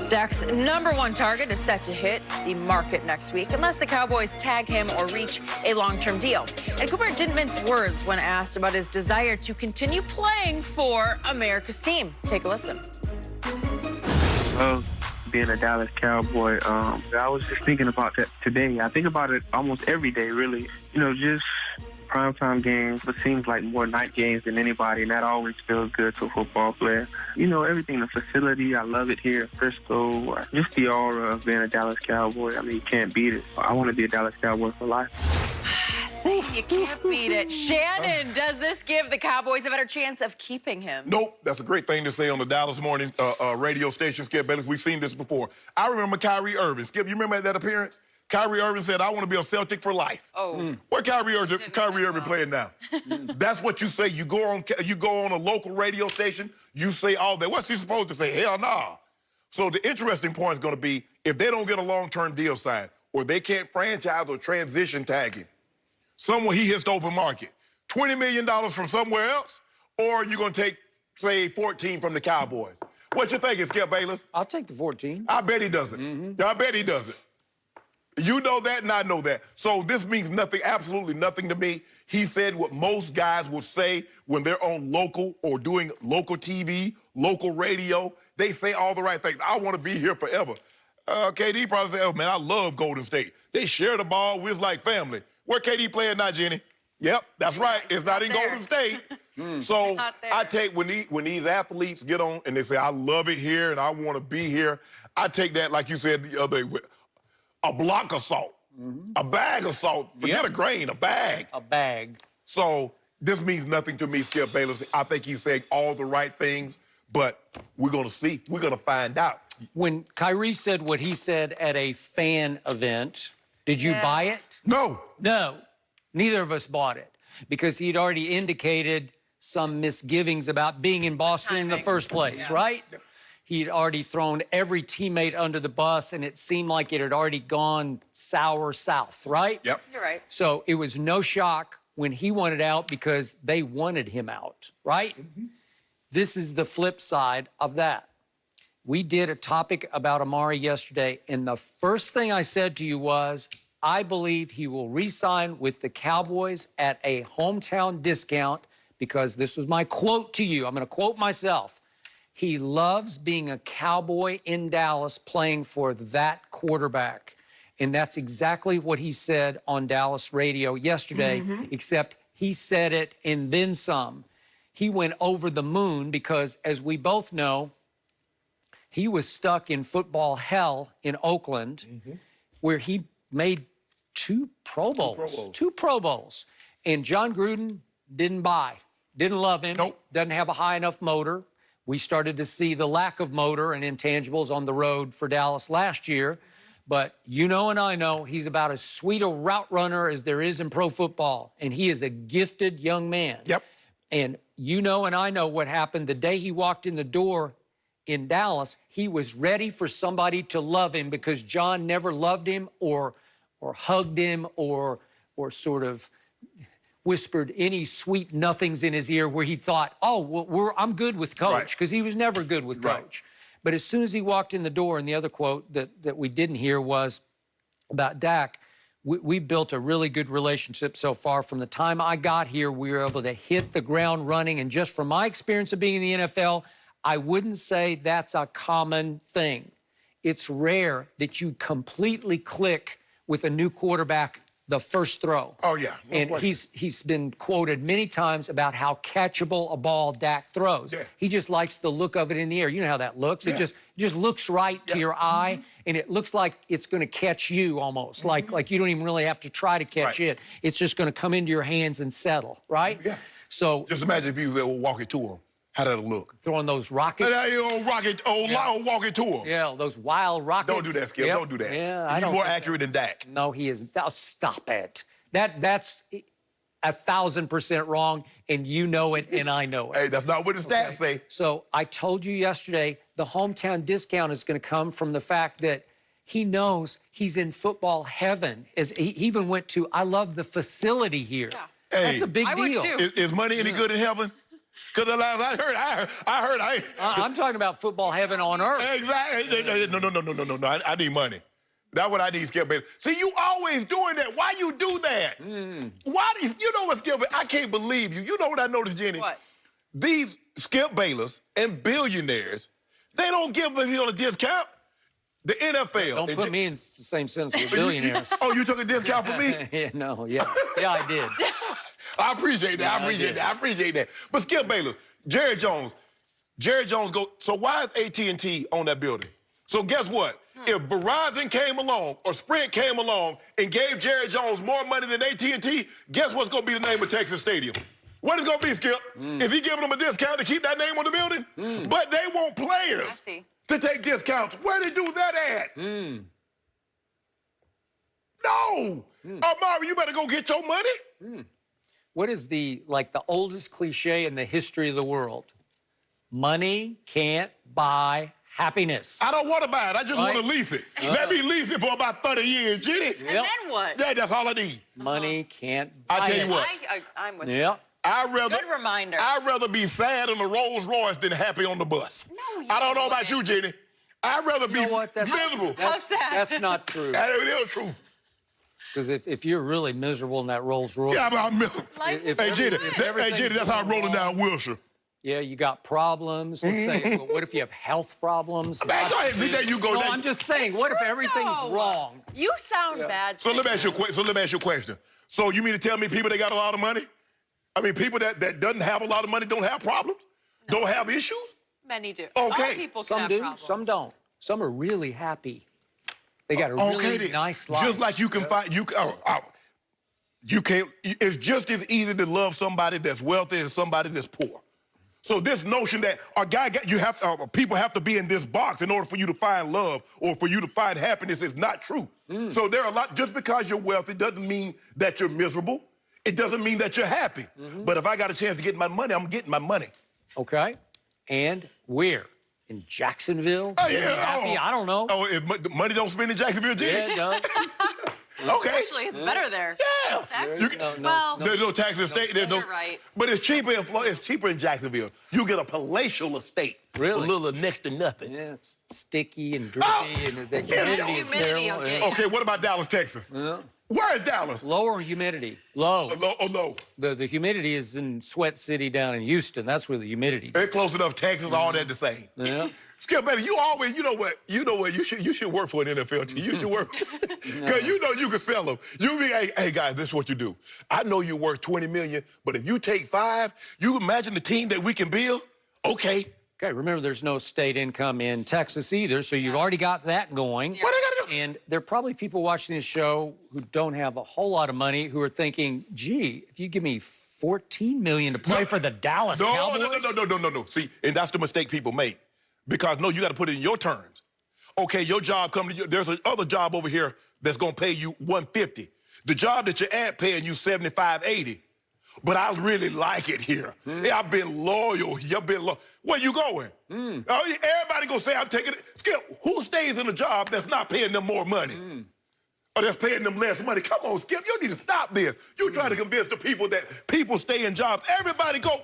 Dak's #1 target is set to hit the market next week unless the Cowboys tag him or reach a long-term deal. And Cooper didn't mince words when asked about his desire to continue playing for America's team. Take a listen. Being a Dallas Cowboy, I was just thinking about that today. I think about it almost every day, really. You know, just primetime games, but seems like more night games than anybody, and that always feels good to a football player. You know, everything, the facility, I love it here in Frisco. Just the aura of being a Dallas Cowboy. I mean, you can't beat it. I want to be a Dallas Cowboy for life. Say you can't beat it. Shannon, does this give the Cowboys a better chance of keeping him? Nope. That's a great thing to say on the Dallas morning radio station, Skip Bayless. We've seen this before. I remember Kyrie Irving. Skip, you remember that appearance? Kyrie Irving said, I want to be a Celtic for life. Oh. Where Kyrie Irving playing now? That's what you say. You go on a local radio station, you say all that. What's he supposed to say? Hell no. So the interesting point is going to be if they don't get a long-term deal signed or they can't franchise or transition tag him, somewhere he hits the open market. $20 million from somewhere else, or you're going to take, say, 14 from the Cowboys. What you thinking, Skip Bayless? I'll take the 14. I bet he does it. I bet he does it. You know that, and I know that. So this means nothing, absolutely nothing to me. He said what most guys would say when they're on local or doing local TV, local radio. They say all the right things. I want to be here forever. KD probably said, oh, man, I love Golden State. They share the ball. We're like family. Where KD playing now, Jenny? Yep, that's right. It's not in Golden State. So I take when these athletes get on and they say, I love it here and I want to be here, I take that, like you said the other day, with a block of salt, a bag of salt. Forget a grain, a bag. A bag. So this means nothing to me, Skip Bayless. I think he's saying all the right things, but we're going to see. We're going to find out. When Kyrie said what he said at a fan event, did you buy it? No. No. Neither of us bought it because he'd already indicated some misgivings about being in Boston in the first place, right? He'd already thrown every teammate under the bus, and it seemed like it had already gone sour south, right? Yep. You're right. So it was no shock when he wanted out because they wanted him out, right? This is the flip side of that. We did a topic about Amari yesterday, and the first thing I said to you was, I believe he will re-sign with the Cowboys at a hometown discount because this was my quote to you. I'm going to quote myself. He loves being a Cowboy in Dallas playing for that quarterback. And that's exactly what he said on Dallas radio yesterday, except he said it and then some. He went over the moon because, as we both know, he was stuck in football hell in Oakland, where he made two Pro Bowls. And John Gruden didn't love him, doesn't have a high enough motor. We started to see the lack of motor and intangibles on the road for Dallas last year. But you know and I know he's about as sweet a route runner as there is in pro football. And he is a gifted young man. Yep. And you know and I know what happened the day he walked in the door in Dallas. He was ready for somebody to love him because John never loved him or hugged him or sort of whispered any sweet nothings in his ear where he thought, oh, well, I'm good with Coach, because he was never good with Coach. But as soon as he walked in the door, and the other quote that we didn't hear was about Dak, we built a really good relationship so far. From the time I got here, we were able to hit the ground running. And just from my experience of being in the NFL, I wouldn't say that's a common thing. It's rare that you completely click with a new quarterback the first throw. Oh, yeah. And he's been quoted many times about how catchable a ball Dak throws. He just likes the look of it in the air. You know how that looks. It just looks right to your eye, and it looks like it's going to catch you almost, like you don't even really have to try to catch it. It's just going to come into your hands and settle, right? Yeah. So just imagine if you were walking to him. How did it look? Throwing those rockets. Walking to him. Yeah, those wild rockets. Don't do that, Skip. Don't do that. Yeah, He's more accurate than Dak. No, he isn't. Oh, stop it. That's 1,000% wrong, and you know it, and I know it. Hey, that's not what the stats say. So I told you yesterday, the hometown discount is going to come from the fact that he knows he's in football heaven. As he even went to, I love the facility here. Yeah. That's a big deal. I would too. Is money any good in heaven? Because I heard. I'm talking about football heaven on earth. Exactly. No. I need money. That's what I need, Skip Bayless. See, you always doing that. Why you do that? Why do you know what, Skip Bayless? I can't believe you. You know what I noticed, Jenny? What? These Skip Bayless and billionaires, they don't give them a discount. The NFL. Don't put me in the same sentence with billionaires. Oh, you took a discount for me? Yeah, I did. I appreciate that. I appreciate that. But Skip Bayless, Jerry Jones go. So why is AT&T on that building? So guess what? If Verizon came along or Sprint came along and gave Jerry Jones more money than AT&T, guess what's going to be the name of Texas Stadium? What is going to be, Skip? If he giving them a discount to keep that name on the building? But they want players to take discounts. Where they do that at? No! Amari, you better go get your money. What is the oldest cliche in the history of the world? Money can't buy happiness. I don't want to buy it. I just want to lease it. Let me lease it for about 30 years, Jenny. And then what? Yeah, that's all I need. Money can't buy I tell you what. I'm with you. Yep. Good reminder. I'd rather be sad in a Rolls Royce than happy on the bus. No, you I don't know about you, Jenny. I'd rather be miserable. How sad. That's not true. That is true. Because if you're really miserable in that Rolls Royce, Yeah, I'm miserable. Life is Hey, Jenny, good. that's how I'm rolling down Wilshire. yeah, you got problems. Let's say, well, what if you have health problems? Man, go ahead. There you go. No, There- I'm just saying, what if true, everything's though. wrong? You sound bad. So let me ask you a question. So you mean to tell me people that got a lot of money? I mean, people that doesn't have a lot of money don't have problems? No. Don't have issues? Many do. Okay. Some people can Some have do, problems. some don't. Some are really happy. They got a really then. nice life. Just like you can find you can't. It's just as easy to love somebody that's wealthy as somebody that's poor. So this notion that people have to be in this box in order for you to find love or for you to find happiness is not true. So there are a lot. Just because you're wealthy doesn't mean that you're miserable. It doesn't mean that you're happy. But if I got a chance to get my money, I'm getting my money. Okay. And where? In Jacksonville? Oh, Really yeah. happy? I don't know. Oh, if money don't spend in Jacksonville, Jenny? Yeah, it does. Okay. Actually, it's better there. Yeah. Less taxes. You can- Well, There's no tax in state. There's no, you're right. But it's cheaper in Florida. It's cheaper in Jacksonville. You get a palatial estate. Really? A little next to nothing. Yeah, it's sticky and drippy, and the humidity is Humidity terrible. will get Yeah. you. Okay, what about Dallas, Texas? Where is Dallas? Lower humidity. Low. Low. The humidity is in Sweat City down in Houston. That's where the humidity is. They're close enough. Texas, all that the same. Yeah. Skip, baby, you always, you know what? You should work for an NFL team. You should work, because you know you can sell them. You be, hey guys, this is what you do. I know you're worth $20 million, but if you take 5, you imagine the team that we can build. Okay. Okay, remember there's no state income in Texas either, so you've already got that going. Yeah. What I gotta do? And there are probably people watching this show who don't have a whole lot of money who are thinking, gee, if you give me $14 million to play for the Dallas Cowboys. No. See, and that's the mistake people make. Because, no, you got to put it in your terms. Okay, your job coming to you. There's another job over here that's going to pay you $150. The job that you're at paying you $75, $80. But I really like it here. Hey, I've been loyal. You've been loyal. Where you going? Everybody going to say, I'm taking it. Skip, who stays in a job that's not paying them more money? Or that's paying them less money? Come on, Skip, you need to stop this. You trying to convince the people that people stay in jobs. Everybody go.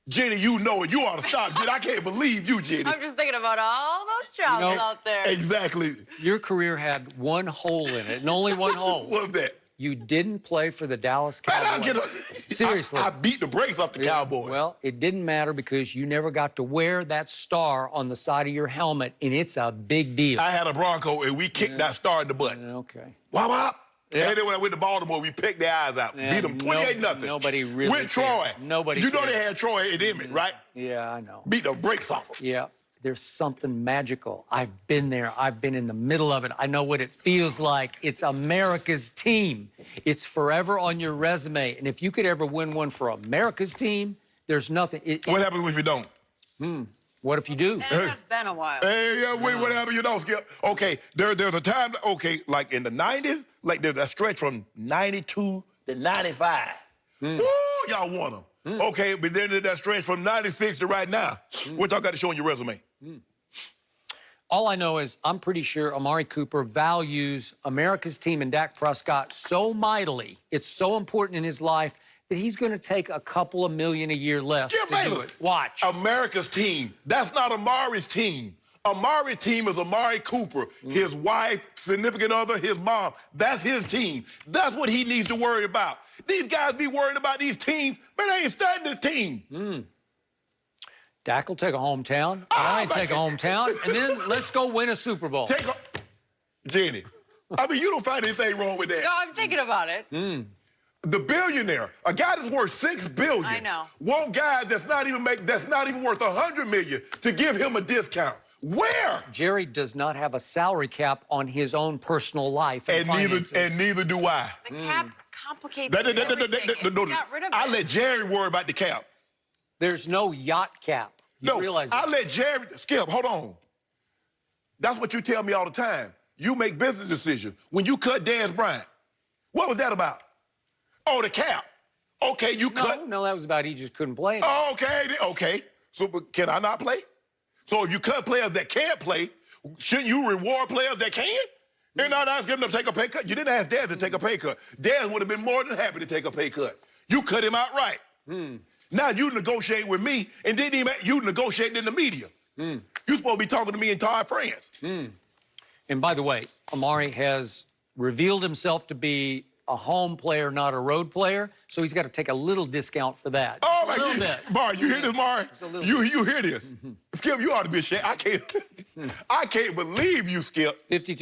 Jenny, you know it. You ought to stop, Jenny. I can't believe you, Jenny. I'm just thinking about all those jobs out there. Exactly. Your career had one hole in it, and only one hole. What's that? You didn't play for the Dallas Man, I Cowboys. Seriously. I beat the brakes off the Cowboys. Well, it didn't matter because you never got to wear that star on the side of your helmet, and it's a big deal. I had a Bronco, and we kicked that star in the butt. Okay. Wop, wop. Yeah. And then when I went to Baltimore, we picked their eyes out. Yeah, Beat them 28-0. Nobody really With Troy. cared. Nobody You know cared. they had Troy and Emmett, right? Yeah, I know. Beat the brakes off them. Yeah, there's something magical. I've been there. I've been in the middle of it. I know what it feels like. It's America's team. It's forever on your resume. And if you could ever win one for America's team, there's nothing. What happens if you don't? What if you do? And it has been a while. Hey, yeah, wait, what happened? You don't, Skip. Okay, there's a time, okay, like in the 90s, like there's a stretch from 92 to 95. Woo, y'all won them. Okay, but then there's that stretch from 96 to right now. What y'all got to show on your resume? All I know is I'm pretty sure Amari Cooper values America's team and Dak Prescott so mightily. It's so important in his life that he's going to take a couple of million a year less Skip to do Bayless. it. Watch. America's team. That's not Amari's team. Amari's team is Amari Cooper, his wife, significant other, his mom. That's his team. That's what he needs to worry about. These guys be worried about these teams, but they ain't starting this team. Dak will take a hometown. I take a hometown, and then let's go win a Super Bowl. Jenny, I mean, you don't find anything wrong with that. No, I'm thinking about it. The billionaire, a guy that's worth $6 billion. I know. One guy that's not even worth $100 million to give him a discount. Where? Jerry does not have a salary cap on his own personal life and finances. neither do I. The cap complicates everything. If you got rid of I it. let Jerry worry about the cap. There's no yacht cap. You realize that? I let Jerry, Skip, hold on. That's what you tell me all the time. You make business decisions. When you cut Dez Bryant, what was that about? Oh, the cap. Okay, you cut. No, that was about he just couldn't play. Oh, okay. So but can I not play? So if you cut players that can't play, shouldn't you reward players that can? You're not asking them to take a pay cut. You didn't ask Dez to take a pay cut. Dez would have been more than happy to take a pay cut. You cut him outright. Now you negotiate with me, and then you negotiate in the media. You're supposed to be talking to me in Todd France. And by the way, Amari has revealed himself to be a home player, not a road player, so he's got to take a little discount for that. Oh, a little bit. Mari, you hear this, Mari? You hear this? Skip, you ought to be ashamed. I can't believe you, Skip. 52